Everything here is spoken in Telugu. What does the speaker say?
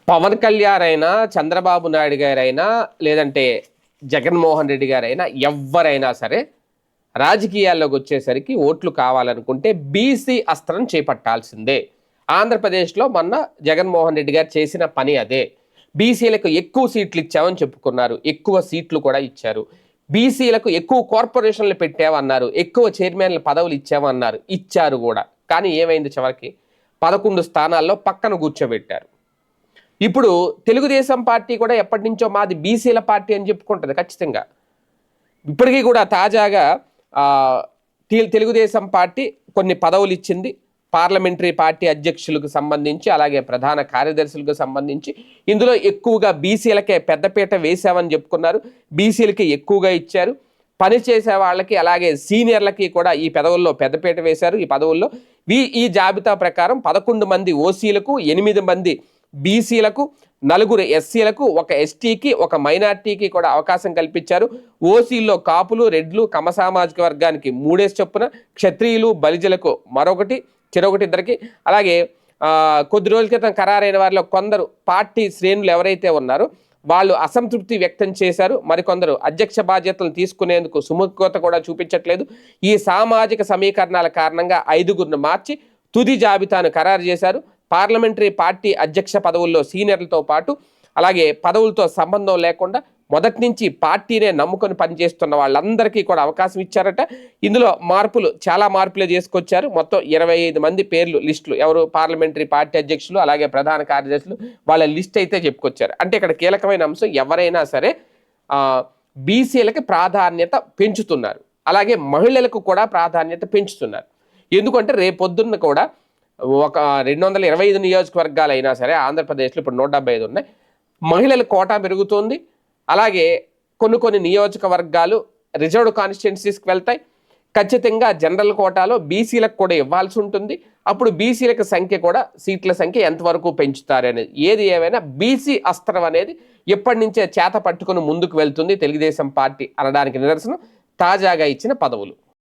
పవన్ కళ్యాణ్ అయినా, చంద్రబాబు నాయుడు గారైనా, లేదంటే జగన్మోహన్ రెడ్డి గారైనా, ఎవ్వరైనా సరే రాజకీయాల్లోకి వచ్చేసరికి ఓట్లు కావాలనుకుంటే బీసీ అస్త్రం చేపట్టాల్సిందే. ఆంధ్రప్రదేశ్లో మొన్న జగన్మోహన్ రెడ్డి గారు చేసిన పని అదే. బీసీలకు ఎక్కువ సీట్లు ఇచ్చామని చెప్పుకున్నారు, ఎక్కువ సీట్లు కూడా ఇచ్చారు. బీసీలకు ఎక్కువ కార్పొరేషన్లు పెట్టామన్నారు, ఎక్కువ చైర్మన్ల పదవులు ఇచ్చామన్నారు, ఇచ్చారు కూడా. కానీ ఏమైంది? చివరికి 11 స్థానాల్లో పక్కన కూర్చోబెట్టారు. ఇప్పుడు తెలుగుదేశం పార్టీ కూడా ఎప్పటి నుంచో మాది బీసీల పార్టీ అని చెప్పుకుంటుంది ఖచ్చితంగా. ఇప్పటికీ కూడా తాజాగా తెలుగుదేశం పార్టీ కొన్ని పదవులు ఇచ్చింది. పార్లమెంటరీ పార్టీ అధ్యక్షులకు సంబంధించి, అలాగే ప్రధాన కార్యదర్శులకు సంబంధించి ఇందులో ఎక్కువగా బీసీలకే పెద్దపీట వేశామని చెప్పుకున్నారు. బీసీలకి ఎక్కువగా ఇచ్చారు. పనిచేసే వాళ్ళకి అలాగే సీనియర్లకి కూడా ఈ పదవుల్లో పెద్దపీట వేశారు. ఈ పదవుల్లో ఈ జాబితా ప్రకారం 11 మంది ఓసీలకు, 8 మంది బీసీలకు, 4 ఎస్సీలకు, 1 ఎస్టీకి, 1 మైనార్టీకి కూడా అవకాశం కల్పించారు. ఓసీల్లో కాపులు, రెడ్లు, కమ సామాజిక వర్గానికి 3 చొప్పున, క్షత్రియులు, బలిజలకు మరొకటి, చెరొకటి ఇద్దరికి, అలాగే కొద్ది రోజుల క్రితం ఖరారైన వారిలో కొందరు పార్టీ శ్రేణులు ఎవరైతే ఉన్నారో వాళ్ళు అసంతృప్తి వ్యక్తం చేశారు. మరికొందరు అధ్యక్ష బాధ్యతలు తీసుకునేందుకు సుముఖత కూడా చూపించట్లేదు. ఈ సామాజిక సమీకరణాల కారణంగా 5గురిని మార్చి తుది జాబితాను ఖరారు చేశారు. పార్లమెంటరీ పార్టీ అధ్యక్ష పదవుల్లో సీనియర్లతో పాటు, అలాగే పదవులతో సంబంధం లేకుండా మొదటి నుంచి పార్టీనే నమ్ముకొని పనిచేస్తున్న వాళ్ళందరికీ కూడా అవకాశం ఇచ్చారట. ఇందులో చాలా మార్పులే చేసుకొచ్చారు. మొత్తం 25 మంది పేర్లు లిస్టులు, ఎవరు పార్లమెంటరీ పార్టీ అధ్యక్షులు, అలాగే ప్రధాన కార్యదర్శులు, వాళ్ళ లిస్ట్ అయితే చెప్పుకొచ్చారు. అంటే ఇక్కడ కీలకమైన అంశం, ఎవరైనా సరే బీసీలకి ప్రాధాన్యత పెంచుతున్నారు, అలాగే మహిళలకు కూడా ప్రాధాన్యత పెంచుతున్నారు. ఎందుకంటే రేపొద్దున్న కూడా ఒక 225 నియోజకవర్గాలు అయినా సరే ఆంధ్రప్రదేశ్లో ఇప్పుడు 175 ఉన్నాయి. మహిళల కోటా పెరుగుతుంది. అలాగే కొన్ని నియోజకవర్గాలు రిజర్వ్డ్ కాన్స్టిట్యున్సీస్కి వెళ్తాయి. ఖచ్చితంగా జనరల్ కోటాలో బీసీలకు కూడా ఇవ్వాల్సి ఉంటుంది. అప్పుడు బీసీలకు సంఖ్య కూడా, సీట్ల సంఖ్య ఎంతవరకు పెంచుతారు అనేది. ఏది ఏమైనా బీసీ అస్త్రం అనేది ఎప్పటి నుంచే చేత పట్టుకుని ముందుకు వెళ్తుంది తెలుగుదేశం పార్టీ అనడానికి నిదర్శనం తాజాగా ఇచ్చిన పదవులు.